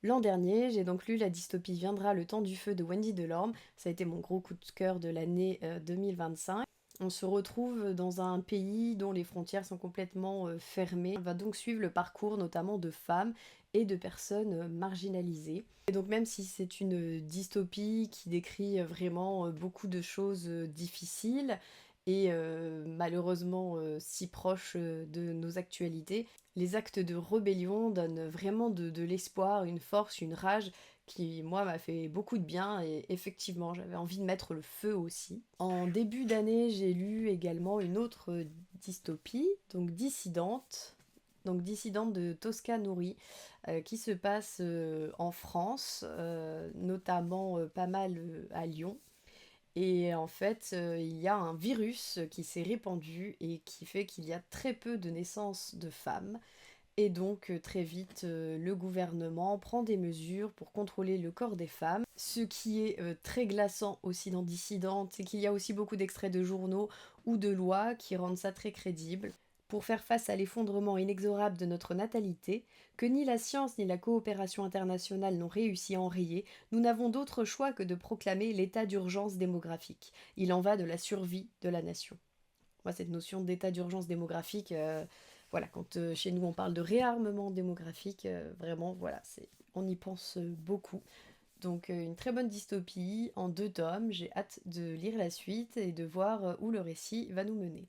L'an dernier, j'ai donc lu La dystopie viendra, le temps du feu de Wendy Delorme. Ça a été mon gros coup de cœur de l'année 2025. On se retrouve dans un pays dont les frontières sont complètement fermées. On va donc suivre le parcours notamment de femmes et de personnes marginalisées. Et donc même si c'est une dystopie qui décrit vraiment beaucoup de choses difficiles et malheureusement si proches de nos actualités, les actes de rébellion donnent vraiment de l'espoir, une force, une rage qui, moi, m'a fait beaucoup de bien et effectivement, j'avais envie de mettre le feu aussi. En début d'année, j'ai lu également une autre dystopie, donc Dissidente de Tosca Nouri, qui se passe en France, notamment pas mal à Lyon. Et en fait, il y a un virus qui s'est répandu et qui fait qu'il y a très peu de naissances de femmes. Et donc très vite, le gouvernement prend des mesures pour contrôler le corps des femmes. Ce qui est très glaçant aussi dans Dissidente, c'est qu'il y a aussi beaucoup d'extraits de journaux ou de lois qui rendent ça très crédible. Pour faire face à l'effondrement inexorable de notre natalité, que ni la science ni la coopération internationale n'ont réussi à enrayer, nous n'avons d'autre choix que de proclamer l'état d'urgence démographique. Il en va de la survie de la nation. Moi, cette notion d'état d'urgence démographique, voilà, quand chez nous on parle de réarmement démographique, vraiment, voilà, on y pense beaucoup. Donc une très bonne dystopie en 2 tomes, j'ai hâte de lire la suite et de voir où le récit va nous mener.